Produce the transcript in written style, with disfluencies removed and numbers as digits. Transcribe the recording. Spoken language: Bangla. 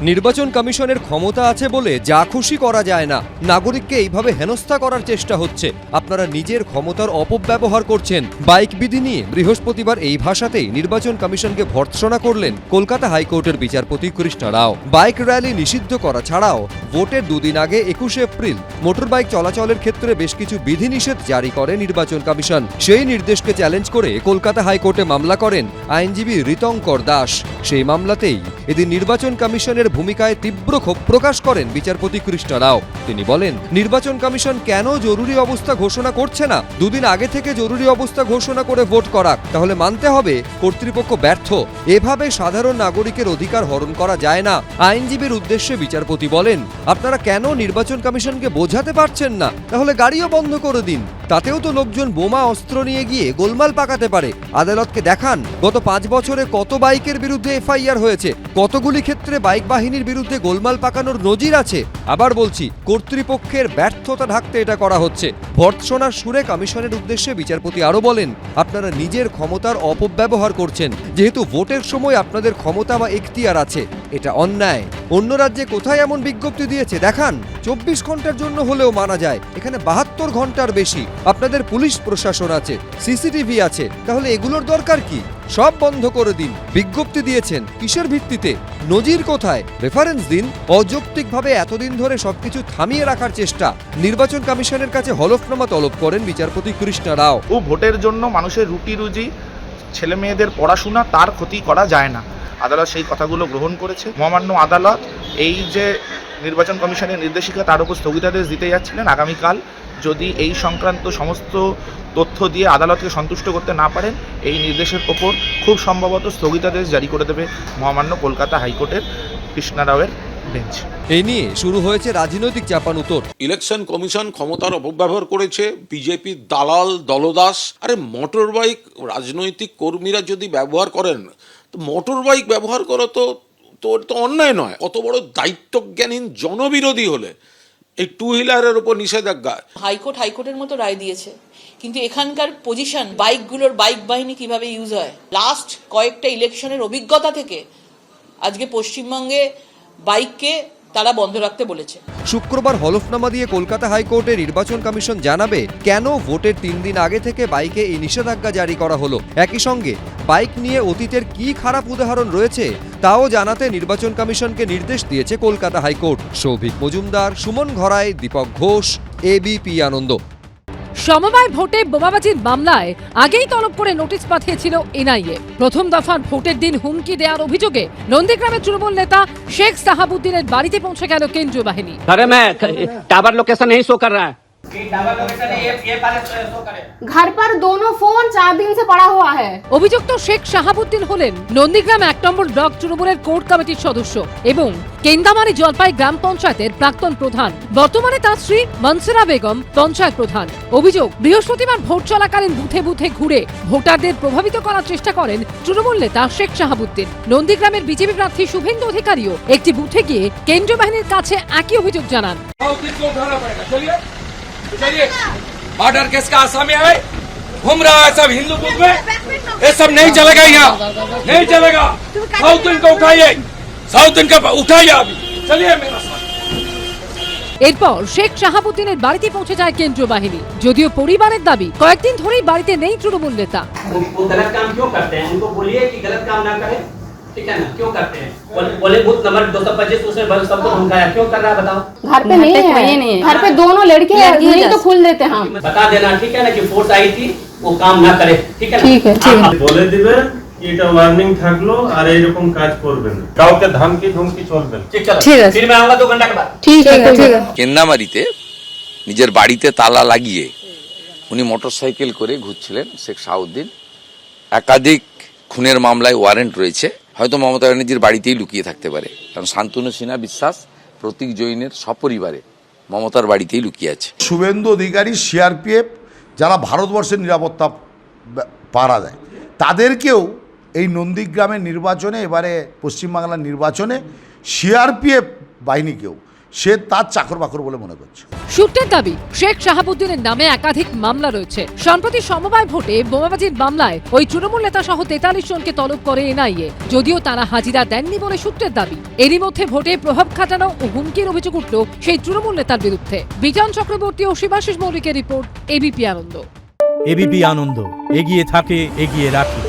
নির্বাচন কমিশনের ক্ষমতা আছে বলে যা খুশি করা যায় না, নাগরিককে এইভাবে হেনস্থা করার চেষ্টা হচ্ছে। আপনারা নিজের ক্ষমতার অপব্যবহার করছেন। বাইক বিধি নিয়ে বৃহস্পতিবার এই ভাষাতেই নির্বাচন কমিশনকে ভর্ৎসনা করলেন কলকাতা হাইকোর্টের বিচারপতি কৃষ্ণা রাও। বাইক র্যালি নিষিদ্ধ করা ছাড়াও ভোটের দুদিন আগে 21 এপ্রিল মোটর বাইক চলাচলের ক্ষেত্রে বেশ কিছু বিধিনিষেধ জারি করে নির্বাচন কমিশন। সেই নির্দেশকে চ্যালেঞ্জ করে কলকাতা হাইকোর্টে মামলা করেন আইনজীবী ঋতঙ্কর দাস। সেই মামলাতেই এদিন নির্বাচন কমিশনের ভূমিকায় তীব্র ক্ষোভ প্রকাশ করেন বিচারপতি কৃষ্ণা রাও। তিনি বলেন, নির্বাচন কমিশন কেন জরুরি অবস্থা ঘোষণা করছে না? দুদিন আগে থেকে জরুরি অবস্থা ঘোষণা করে ভোট করাক, তাহলে মানতে হবে কর্তৃপক্ষ ব্যর্থ। এভাবে সাধারণ নাগরিকের অধিকার হরণ করা যায় না। আইনজীবীর উদ্দেশ্যে বিচারপতি বলেন, আপনারা কেন নির্বাচন কমিশনকে বোঝাতে পারছেন না? তাহলে গাড়িও বন্ধ করে দিন, তাতেও তো লোকজন বোমা অস্ত্র নিয়ে গিয়ে গোলমাল পাকাতে পারে। আদালতকে দেখান গত 5 বছরে কত বাইকের বিরুদ্ধে এফআইআর হয়েছে, কতগুলি ক্ষেত্রে বাইক বাহিনীর বিরুদ্ধে গোলমাল পাকানোর নজির আছে। আবার বলছি, কর্তৃপক্ষের ব্যর্থতা ঢাকতে এটা করা হচ্ছে। ভর্ৎসনার সুরে কমিশনের উদ্দেশ্যে বিচারপতি আরো বলেন, আপনারা নিজের ক্ষমতার অপব্যবহার করছেন। যেহেতু ভোটের সময় আপনাদের ক্ষমতা বা এখতিয়ার আছে, এটা অন্যায়। অন্য রাজ্যে কোথায় এমন বিজ্ঞপ্তি দিয়েছে দেখান। 24 ঘন্টার জন্য হলেও মানা যায়, এখানে 72 ঘন্টার বেশি। আপনাদের পুলিশ প্রশাসন আছে, সিসিটিভি আছে, তাহলে এগুলোর দরকার কি? সব বন্ধ করে দিন। বিজ্ঞপ্তি দিয়েছেন কিসের ভিত্তিতে? নজির কোথায়? রেফারেন্স দিন। অযৌক্তিকভাবে এতদিন ধরে সবকিছু থামিয়ে রাখার চেষ্টা। নির্বাচন কমিশনের কাছে হলফনামা তলব করেন বিচারপতি কৃষ্ণা রাও। ভোটের জন্য মানুষের রুটি রুজি, ছেলে মেয়েদের পড়াশোনা, তার ক্ষতি করা যায় না। আদালত সেই কথাগুলো গ্রহণ করেছে। মহামান্য আদালত এই যে নির্বাচন কমিশনের নির্দেশিকা, তার উপর স্থগিতাদেশ দিতে যাচ্ছিলেন। আগামীকাল যদি এই সংক্রান্ত সমস্ত তথ্য দিয়ে আদালতকে সন্তুষ্ট করতে না পারেন, এই নির্দেশের ওপর খুব সম্ভবত স্থগিতাদেশ জারি করে দেবে মহামান্য কলকাতা হাইকোর্টের কৃষ্ণা রাওয়ের বেঞ্চ। এই নিয়ে শুরু হয়েছে রাজনৈতিক চাপানুতর। ইলেকশন কমিশন ক্ষমতার অপব্যবহার করেছে, বিজেপির দালাল দলদাস। আরে মোটর বাইক রাজনৈতিক কর্মীরা যদি ব্যবহার করেন, তো মোটর বাইক ব্যবহার করা তো অন্যায় নয়। কত বড় দায়িত্বজ্ঞানহীন জনবিরোধী হলে এই টু হুইলারের উপর নিষেধাজ্ঞা। হাইকোর্টের মতো রায় দিয়েছে, কিন্তু এখানকার পজিশন, বাইকগুলোর বাইক বাহিনী কিভাবে ইউজ হয়, লাস্ট কয়েকটা ইলেকশনের অভিজ্ঞতা থেকে আজকে পশ্চিমবঙ্গে বাইককে তারা বন্ধ রাখতে বলেছে। শুক্রবার হলফনামা দিয়ে কলকাতা হাইকোর্টে নির্বাচন কমিশন জানাবে কেন ভোটের 3 দিন আগে থেকে বাইকে এই নিষেধাজ্ঞা জারি করা হলো। একই সঙ্গে বাইক নিয়ে অতীতের কি খারাপ উদাহরণ রয়েছে তাও জানাতে নির্বাচন কমিশনকে নির্দেশ দিয়েছে কলকাতা হাইকোর্ট। সৌভিক মজুমদার, সুমন ঘরাই, দীপক ঘোষ, এবিপি আনন্দ। সমবায় ভোটে বোমাবাজির মামলায় আগেই তলব করে নোটিশ পাঠিয়েছিল এনআইএ। প্রথম দফার ভোটের দিন হুমকি দেওয়ার অভিযোগে নন্দীগ্রামের তৃণমূল নেতা শেখ সাহাবুদ্দিনের বাড়িতে পৌঁছে গেল কেন্দ্রীয় বাহিনী। टावर लोकेशन नहीं शो कर रहा है। घर पर दोनों फोन 4 दिन से पड़ा हुआ है। অভিযুক্ত শেখ সাহাবুদ্দিন হলেন নন্দীগ্রাম 1 নম্বর ব্লক তৃণমূলের কোর কমিটির সদস্য এবং কেন্দামারি জলপাই গ্রাম পঞ্চায়েতের প্রাক্তন প্রধান। বর্তমানে তার স্ত্রী মনসুরা বেগম পঞ্চায়েত প্রধান। অভিযোগ, বৃহস্পতিবার ভোট চলাকালীন বুথে বুথে ঘুরে ভোটারদের প্রভাবিত করার চেষ্টা করেন তৃণমূল নেতা শেখ সাহাবুদ্দিন। নন্দীগ্রামের বিজেপি প্রার্থী শুভেন্দু অধিকারীও একটি বুথে গিয়ে কেন্দ্রীয় বাহিনীর কাছে একই অভিযোগ জানান। मर्डर केस का आसामी है, घूम रहा है सब हिंदू बुक में। ये सब नहीं चलेगा, यहाँ नहीं चलेगा। साउथ इनको उठाइए, साउथ इनका उठाइए अभी, चलिए मेरा साथ। এরপর শেখ শাহাবুদ্দিনের বাড়িতে পৌঁছে যায় কেন্দ্রীয় বাহিনী। যদিও পরিবারের দাবি কয়েকদিন ধরেই বাড়িতে নেই তৃণমূল নেতা। गलत काम क्यों करते हैं? उनको बोलिए कि गलत काम ना करें, ठीक है ना? क्यों करते हैं? बोले बूथ नंबर 225 उसमें सबको धमकाया, क्यों कर रहा है बताओ? घर पे नहीं है, घर पे दोनों लड़के नहीं तो खोल देते हम। बता देना, ठीक है ना, कि फोर्स आई थी वो काम ना करे, ठीक है ना? ठीक है, ठीक है। বলে দিবে এটা ওয়ার্নিং থাকলো আর এইরকম কাজ করবেন না, কাউকে ধামকি ধমকি চলবে না। ठीक है, फिर मैं आऊंगा 2 घंटा के बाद। ठीक है, ठीक है। কেন্দামারিতে নিজের বাড়িতে তালা লাগিয়ে উনি মোটরসাইকেল করে ঘুরছিলেন শেখ শাহাবুদ্দিন। একাধিক খুনের মামলায় ওয়ারেন্ট রয়েছে। হয়তো মমতা ব্যানার্জির বাড়িতেই লুকিয়ে থাকতে পারে, কারণ শান্তনু সিনহা বিশ্বাস প্রতীক জৈনের সপরিবারে মমতার বাড়িতেই লুকিয়ে আছে। শুভেন্দু অধিকারী, সিআরপিএফ যারা ভারতবর্ষের নিরাপত্তা পাহারা দেয়, তাদেরকেও এই নন্দীগ্রামের নির্বাচনে, এবারে পশ্চিমবাংলার নির্বাচনে সিআরপিএফ বাহিনীকেও সে তার চাকর বাকর বলে মনে করছে। সূত্রের দাবি, শেখ শাহাবুদ্দিনের নামে একাধিক মামলা রয়েছে। সম্প্রতি সমবায় ভোটে বোমাবাজির মামলায় ওই তৃণমূল নেতা সহ 43 জনকে তলব করে এনআইএ, যদিও তারা হাজিরা দেননি বলে সূত্রের দাবি। এরই মধ্যে ভোটে প্রভাব খাটানো ও হুমকির অভিযোগ উঠল সেই তৃণমূল নেতার বিরুদ্ধে। বিজন চক্রবর্তী ও শিবাশিস মৌলিকের রিপোর্ট, এবিপি আনন্দ। এবিপি আনন্দ, এগিয়ে থাকে, এগিয়ে রাখে।